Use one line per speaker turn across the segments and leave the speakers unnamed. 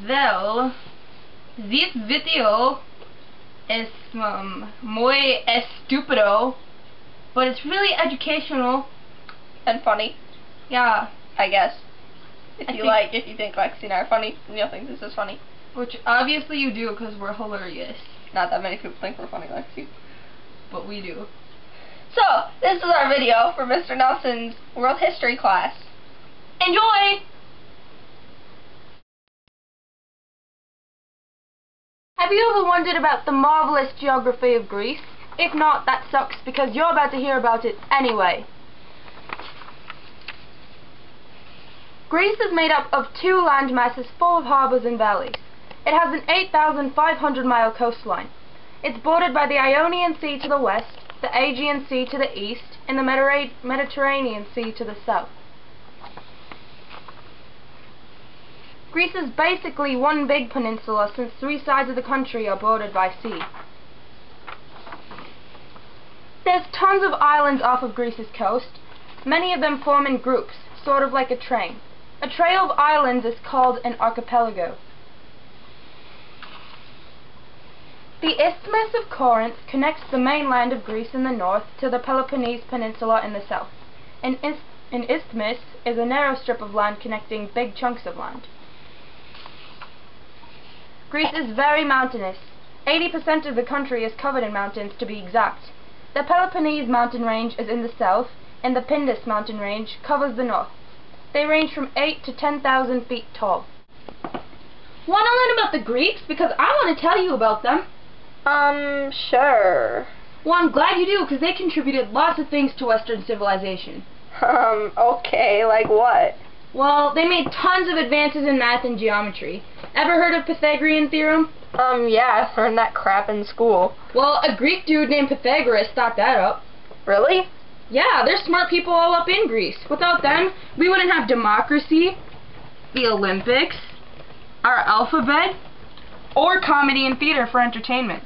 Well, this video is muy estúpido, but it's really educational
and funny.
Yeah,
I guess. If you think Lexi and I are funny, you'll think this is funny.
Which obviously you do, because we're hilarious.
Not that many people think we're funny, Lexi.
But we do.
So, this is our video for Mr. Nelson's World History class.
Enjoy! Have you ever wondered about the marvelous geography of Greece? If not, that sucks, because you're about to hear about it anyway. Greece is made up of two land masses full of harbours and valleys. It has an 8,500-mile coastline. It's bordered by the Ionian Sea to the west, the Aegean Sea to the east, and the Mediterranean Sea to the south. Greece is basically one big peninsula, since 3 sides of the country are bordered by sea. There's tons of islands off of Greece's coast. Many of them form in groups, sort of like a train. A trail of islands is called an archipelago. The Isthmus of Corinth connects the mainland of Greece in the north to the Peloponnese Peninsula in the south. An isthmus is a narrow strip of land connecting big chunks of land. Greece is very mountainous. 80% of the country is covered in mountains, to be exact. The Peloponnese mountain range is in the south, and the Pindus mountain range covers the north. They range from 8 to 10,000 feet tall. Want to learn about the Greeks? Because I want to tell you about them.
Sure.
Well, I'm glad you do, because they contributed lots of things to Western civilization.
Okay, like what?
Well, they made tons of advances in math and geometry. Ever heard of Pythagorean theorem?
Yeah, I learned that crap in school.
Well, a Greek dude named Pythagoras thought that up.
Really?
Yeah, there's smart people all up in Greece. Without them, we wouldn't have democracy, the Olympics, our alphabet, or comedy and theater for entertainment.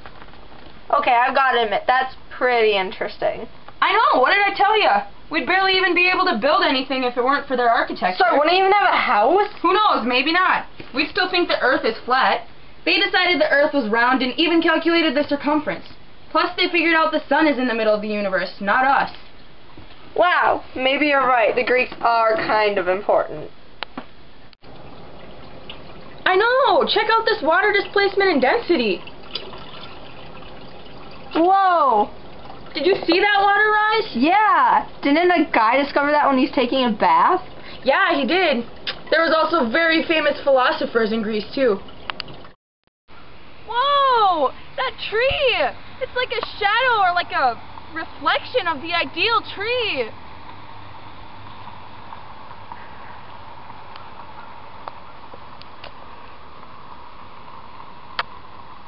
Okay, I've got to admit, that's pretty interesting.
I know, what did I tell you? We'd barely even be able to build anything if it weren't for their architecture.
So, wouldn't even have a house?
Who knows, maybe not. We'd still think the Earth is flat. They decided the Earth was round and even calculated the circumference. Plus, they figured out the sun is in the middle of the universe, not us.
Wow, maybe you're right. The Greeks are kind of important.
I know! Check out this water displacement and density.
Whoa!
Did you see that water rise?
Yeah! Didn't a guy discover that when he's taking a bath?
Yeah, he did. There was also very famous philosophers in Greece, too. Whoa! That tree! It's like a shadow or like a reflection of the ideal tree.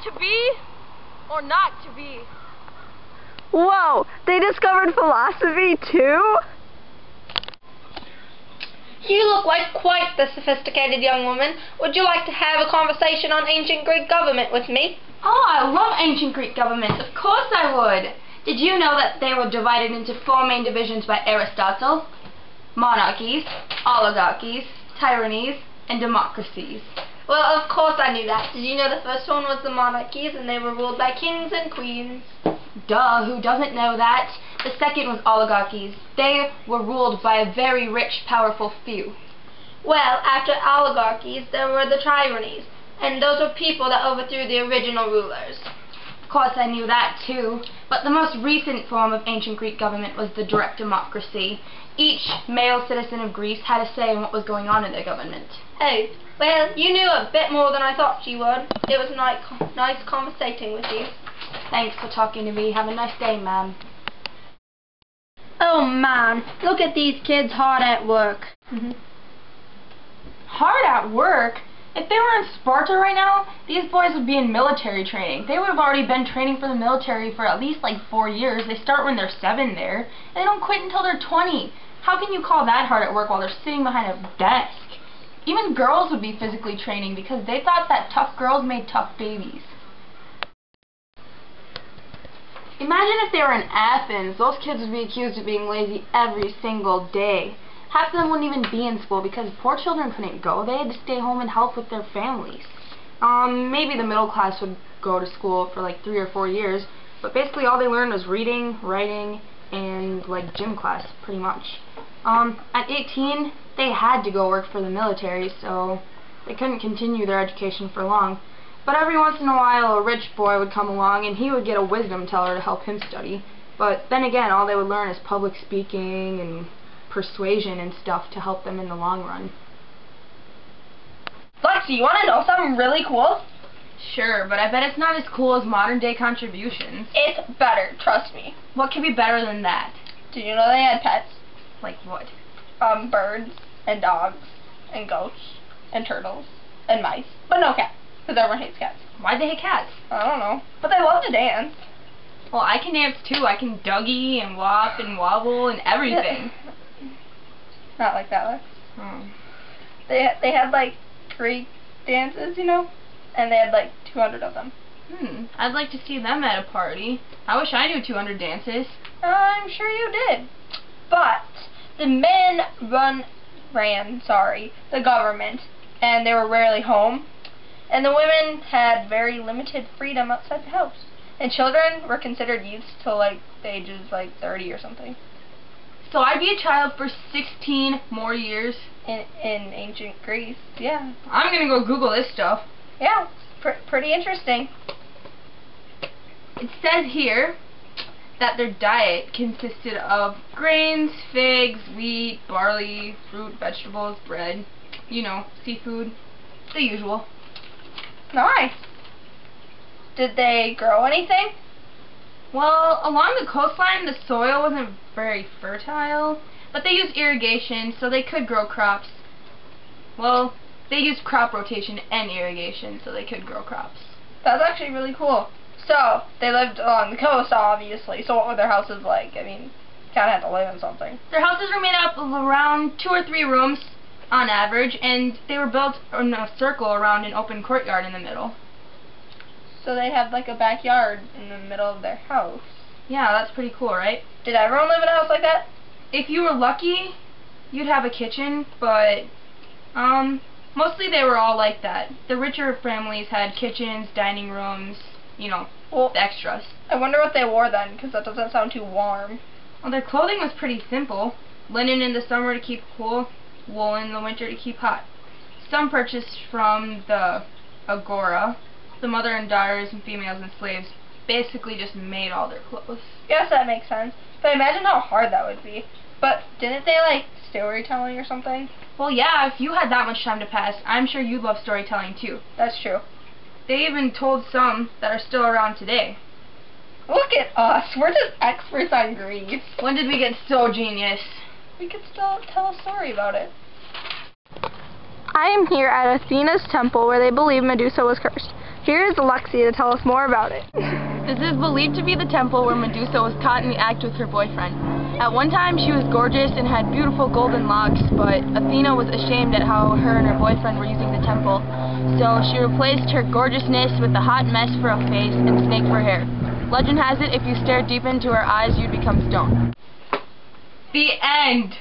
To be or not to be?
Whoa! They discovered philosophy too? You look like quite the sophisticated young woman. Would you like to have a conversation on ancient Greek government with me?
Oh, I love ancient Greek government. Of course I would. Did you know that they were divided into 4 main divisions by Aristotle? Monarchies, oligarchies, tyrannies, and democracies.
Well, of course I knew that. Did you know the first one was the monarchies and they were ruled by kings and queens?
Duh, who doesn't know that? The second was oligarchies. They were ruled by a very rich, powerful few.
Well, after oligarchies, there were the tyrannies, and those were people that overthrew the original rulers.
Of course I knew that too, but the most recent form of ancient Greek government was the direct democracy. Each male citizen of Greece had a say in what was going on in their government.
Oh, well, you knew a bit more than I thought you would. It was nice conversating with you.
Thanks for talking to me. Have a nice day, ma'am.
Oh man, look at these kids hard at work.
Hard at work? If they were in Sparta right now, these boys would be in military training. They would have already been training for the military for at least like 4 years. They start when they're 7 there, and they don't quit until they're 20. How can you call that hard at work while they're sitting behind a desk? Even girls would be physically training because they thought that tough girls made tough babies. Imagine if they were in Athens. Those kids would be accused of being lazy every single day. half of them wouldn't even be in school because poor children couldn't go. They had to stay home and help with their families. Maybe the middle class would go to school for like 3 or 4 years, but basically all they learned was reading, writing, and like gym class, pretty much. At 18, they had to go work for the military, so they couldn't continue their education for long. But every once in a while, a rich boy would come along, and he would get a wisdom teller to help him study. But then again, all they would learn is public speaking and persuasion and stuff to help them in the long run.
Lexi, you want to know something really cool?
Sure, but I bet it's not as cool as modern day contributions.
It's better, trust me.
What could be better than that?
Did you know they had pets?
Like what?
Birds and dogs and goats and turtles and mice. But no cats, because everyone hates cats.
Why'd they hate cats?
I don't know. But they love to dance.
Well, I can dance too. I can dougie and wop and wobble and everything.
Not like that, Lex.
Oh.
They had like 3 dances, you know? And they had like 200 of them.
I'd like to see them at a party. I wish I knew 200 dances.
I'm sure you did. But the men ran the government, and they were rarely home. And the women had very limited freedom outside the house. And children were considered youths till like the ages like 30 or something.
So I'd be a child for 16 more years?
In ancient Greece, yeah.
I'm gonna go Google this stuff.
Yeah, pretty interesting.
It says here that their diet consisted of grains, figs, wheat, barley, fruit, vegetables, bread, you know, seafood, the usual.
Nice. Did they grow anything?
Well, along the coastline, the soil wasn't very fertile, but they used irrigation, so they could grow crops. Well, they used crop rotation and irrigation, so they could grow crops.
That's actually really cool. So, they lived along the coast, obviously, so what were their houses like? I mean, kind of had to live in something.
Their houses were made up of around 2 or 3 rooms on average, and they were built in a circle around an open courtyard in the middle.
So they had like a backyard in the middle of their house.
Yeah, that's pretty cool, right?
Did everyone live in a house like that?
If you were lucky, you'd have a kitchen, but mostly they were all like that. The richer families had kitchens, dining rooms, you know,
well,
the extras.
I wonder what they wore then, because that doesn't sound too warm.
Well, their clothing was pretty simple. Linen in the summer to keep cool, wool in the winter to keep hot. Some purchased from the agora. The mother and daughters and females and slaves basically just made all their clothes.
Yes, that makes sense. But imagine how hard that would be. But didn't they like storytelling or something?
Well, yeah, if you had that much time to pass, I'm sure you'd love storytelling too.
That's true.
They even told some that are still around today.
Look at us. We're just experts on Greece.
When did we get so genius?
We could still tell a story about it. I am here at Athena's temple where they believe Medusa was cursed. Here is Lexi to tell us more about it.
This is believed to be the temple where Medusa was caught in the act with her boyfriend. At one time she was gorgeous and had beautiful golden locks, but Athena was ashamed at how her and her boyfriend were using the temple, so she replaced her gorgeousness with a hot mess for a face and snake for hair. Legend has it if you stared deep into her eyes you'd become stone. The end!